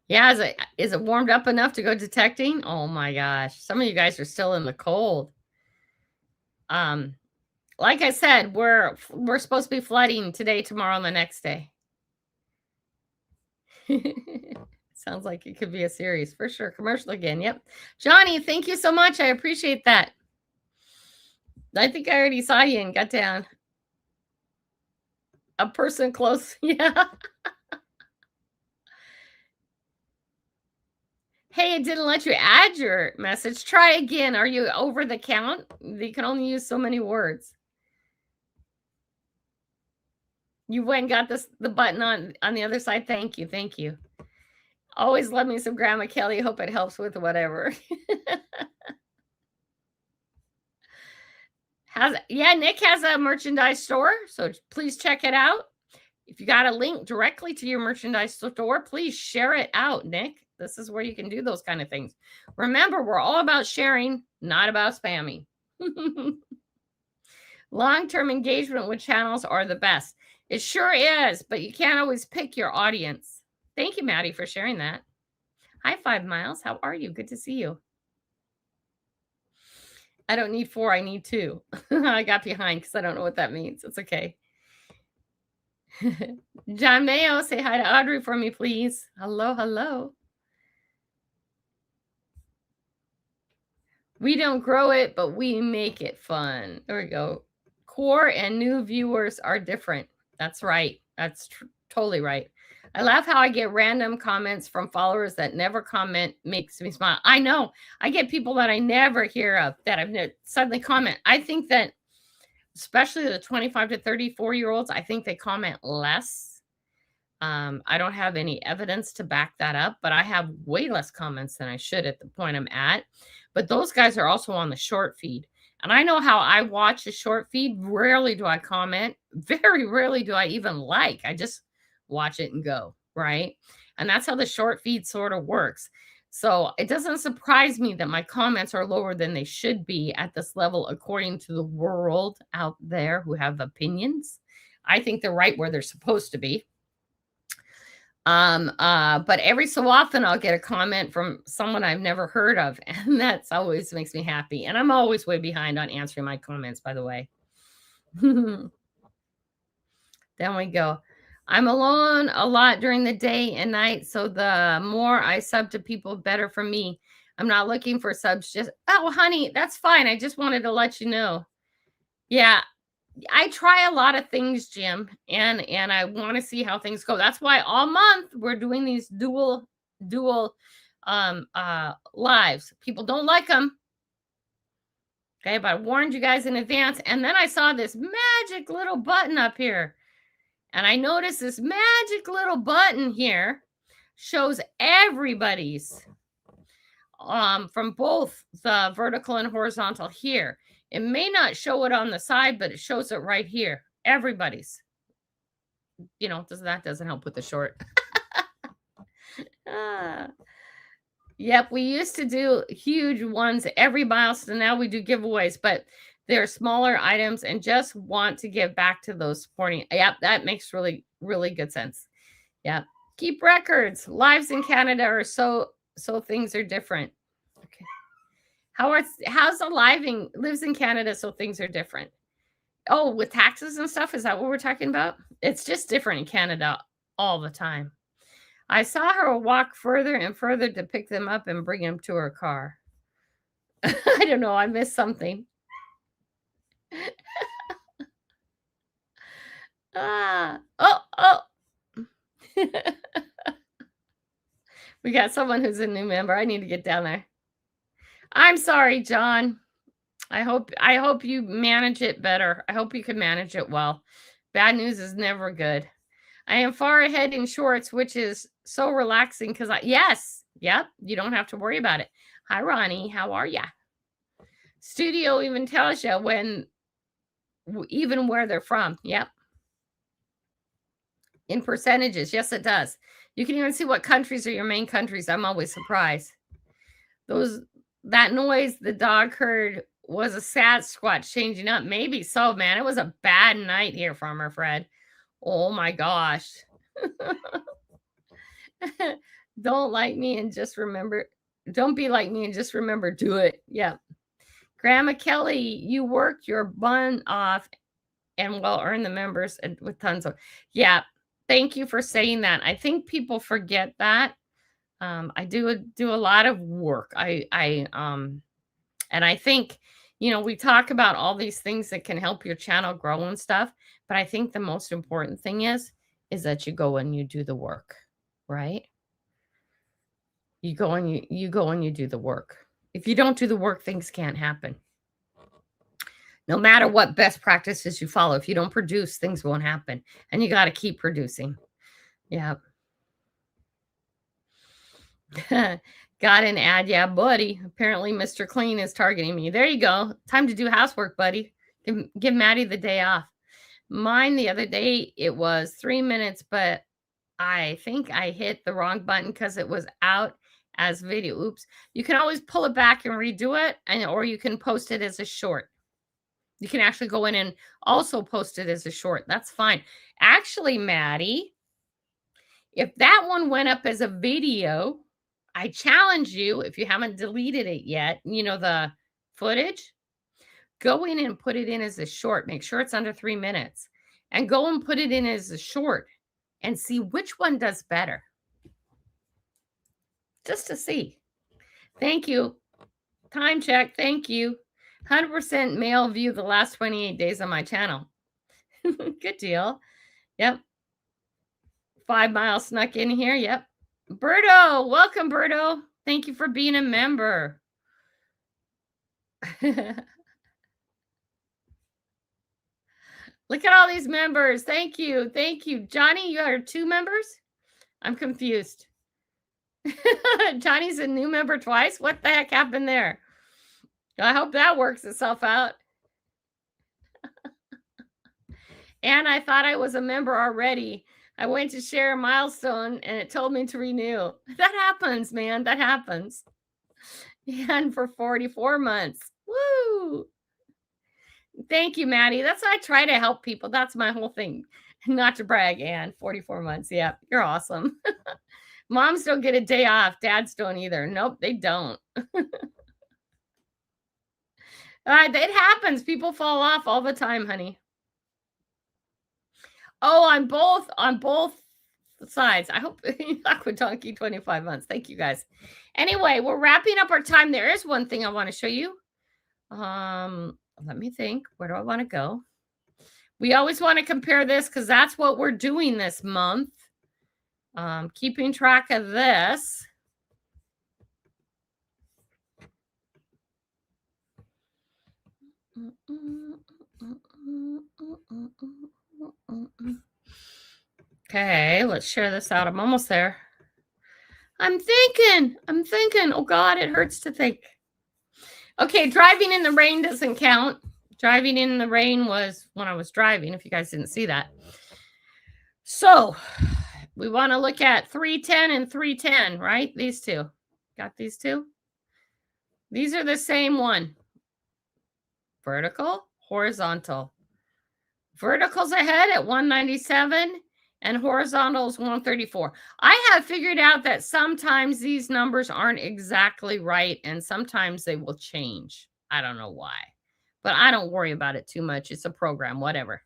Yeah, is it warmed up enough to go detecting? Oh my gosh. Some of you guys are still in the cold. Like I said, we're supposed to be flooding today, tomorrow, and the next day. Sounds like it could be a series for sure. Commercial again. Yep. Johnny, thank you so much. I appreciate that. I think I already saw you and got down. A person close. Yeah. Hey, it didn't let you add your message. Try again. Are you over the count? You can only use so many words. You went and got the button on the other side. Thank you. Thank you. Always love me some Grandma Kelly. Hope it helps with whatever. Nick has a merchandise store, so please check it out. If you got a link directly to your merchandise store, please share it out, Nick. This is where you can do those kind of things. Remember, we're all about sharing, not about spamming. Long-term engagement with channels are the best. It sure is, but you can't always pick your audience. Thank you, Maddie, for sharing that. Hi, 5 Miles. How are you? Good to see you. I don't need 4. I need 2. I got behind because I don't know what that means. It's okay. John Mayo, say hi to Audrey for me, please. Hello, hello. We don't grow it, but we make it fun. There we go. Core and new viewers are different. That's right. That's totally right. I love how I get random comments from followers that never comment. Makes me smile. I know. I get people that I never hear of that I've suddenly comment. I think that especially the 25 to 34-year-olds, I think they comment less. I don't have any evidence to back that up, but I have way less comments than I should at the point I'm at. But those guys are also on the short feed. And I know how I watch the short feed. Rarely do I comment. Very rarely do I even like. I just watch it and go, right? And that's how the short feed sort of works. So it doesn't surprise me that my comments are lower than they should be at this level, according to the world out there who have opinions. I think they're right where they're supposed to be. But every so often I'll get a comment from someone I've never heard of, and that's always makes me happy. And I'm always way behind on answering my comments, by the way. Then we go. I'm alone a lot during the day and night, so the more I sub to people, better for me. I'm not looking for subs. Oh, honey, that's fine. I just wanted to let you know. Yeah, I try a lot of things, Jim, and I want to see how things go. That's why all month we're doing these dual lives. People don't like them. Okay, but I warned you guys in advance. And then I saw this magic little button up here. And I noticed this magic little button here shows everybody's from both the vertical and horizontal here. It may not show it on the side, but it shows it right here. Everybody's. You know, that doesn't help with the short. Yep, we used to do huge ones every milestone. Now we do giveaways, but they're smaller items and just want to give back to those supporting. Yep, that makes really, really good sense. Yep. Keep records. Lives in Canada are so things are different. Okay. How's the lives in Canada so things are different? Oh, with taxes and stuff? Is that what we're talking about? It's just different in Canada all the time. I saw her walk further and further to pick them up and bring them to her car. I don't know. I missed something. We got someone who's a new member. I need to get down there. I'm sorry, John. I hope you manage it better. I hope you can manage it well. Bad news is never good. I am far ahead in shorts, which is so relaxing because yep, you don't have to worry about it. Hi, Ronnie. How are ya? Studio even tells you even where they're from. Yep. In percentages. Yes, it does. You can even see what countries are your main countries. I'm always surprised. That noise the dog heard was a Sasquatch changing up. Maybe so, man. It was a bad night here, Farmer Fred. Oh my gosh. Don't like me and just remember. Don't be like me and just remember. Do it. Yeah. Grandma Kelly, you worked your bun off and will earn the members with tons of. Yeah. Thank you for saying that. I think people forget that. I do a lot of work. And I think, we talk about all these things that can help your channel grow and stuff, but I think the most important thing is that you go and you do the work, right? You go and you do the work. If you don't do the work, things can't happen. No matter what best practices you follow, if you don't produce, things won't happen. And you got to keep producing. Yeah. Got an ad. Yeah, buddy. Apparently, Mr. Clean is targeting me. There you go. Time to do housework, buddy. Give Maddie the day off. Mine the other day, it was 3 minutes, but I think I hit the wrong button because it was out as video. Oops. You can always pull it back and redo it, or you can post it as a short. You can actually go in and also post it as a short. That's fine. Actually, Maddie, if that one went up as a video, I challenge you, if you haven't deleted it yet, the footage, go in and put it in as a short. Make sure it's under 3 minutes. And go and put it in as a short and see which one does better. Just to see. Thank you. Time check. Thank you. 100% male view the last 28 days on my channel. Good deal. Yep. 5 miles snuck in here. Yep. Berto. Welcome, Berto. Thank you for being a member. Look at all these members. Thank you. Thank you. Johnny, you are 2 members? I'm confused. Johnny's a new member twice? What the heck happened there? I hope that works itself out. And I thought I was a member already. I went to share a milestone and it told me to renew. That happens, man. That happens. And for 44 months. Woo! Thank you, Maddie. That's why I try to help people. That's my whole thing. Not to brag, Ann. 44 months. Yeah, you're awesome. Moms don't get a day off. Dads don't either. Nope, they don't. It happens. People fall off all the time, honey. Oh, on both sides. I hope Aqua Donkey 25 months. Thank you, guys. Anyway, we're wrapping up our time. There is one thing I want to show you. Let me think. Where do I want to go? We always want to compare this because that's what we're doing this month. Keeping track of this. Okay, let's share this out. I'm almost there. I'm thinking. Oh God, it hurts to think. Okay, driving in the rain doesn't count. Driving in the rain was when I was driving, if you guys didn't see that. So we want to look at 310 and 310, right? These two. Got these two? These are the same one. Vertical, horizontal. Vertical's ahead at 197 and horizontal's 134. I have figured out that sometimes these numbers aren't exactly right and sometimes they will change. I don't know why, but I don't worry about it too much. It's a program, whatever.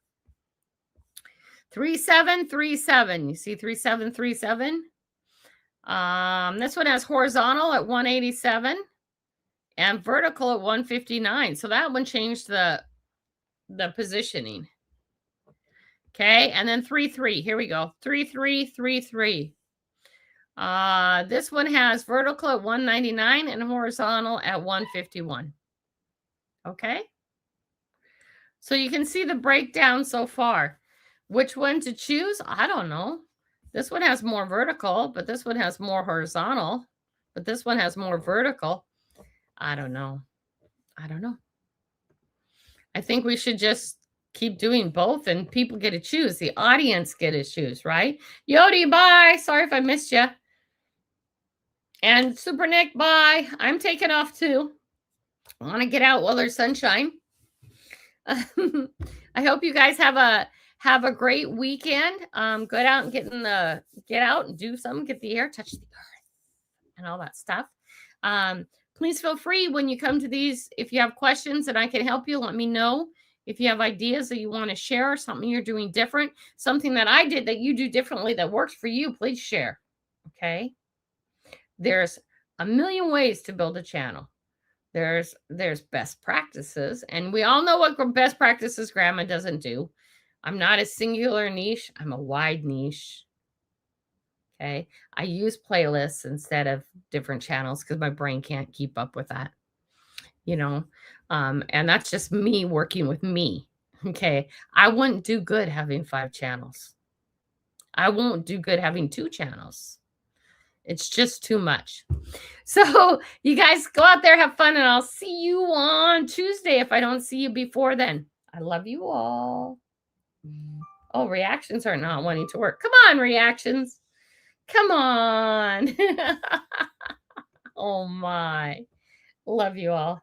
3737. You see 3737? This one has horizontal at 187 and vertical at 159. So that one changed the positioning. Okay, and then 33. Here we go. 3333. This one has vertical at 199 and horizontal at 151. Okay. So you can see the breakdown so far. Which one to choose? I don't know. This one has more vertical, but this one has more horizontal. But this one has more vertical. I don't know. I think we should just keep doing both and people get to choose. The audience get to choose, right? Yodi, bye. Sorry if I missed you. And Super Nick, bye. I'm taking off too. I want to get out while there's sunshine. I hope you guys have a great weekend. Go out and get out and do something, get the air, touch the earth and all that stuff. Please feel free when you come to these. If you have questions and I can help you, let me know. If you have ideas that you want to share, something you're doing different, something that I did that you do differently that works for you, please share. Okay. There's a million ways to build a channel. There's best practices, and we all know what best practices grandma doesn't do. I'm not a singular niche. I'm a wide niche. Okay. I use playlists instead of different channels because my brain can't keep up with that, you know. And that's just me working with me. Okay. I wouldn't do good having 5 channels. I won't do good having 2 channels. It's just too much. So you guys go out there, have fun, and I'll see you on Tuesday if I don't see you before then. I love you all. Oh, reactions are not wanting to work. Come on, reactions. Come on. Oh my. Love you all.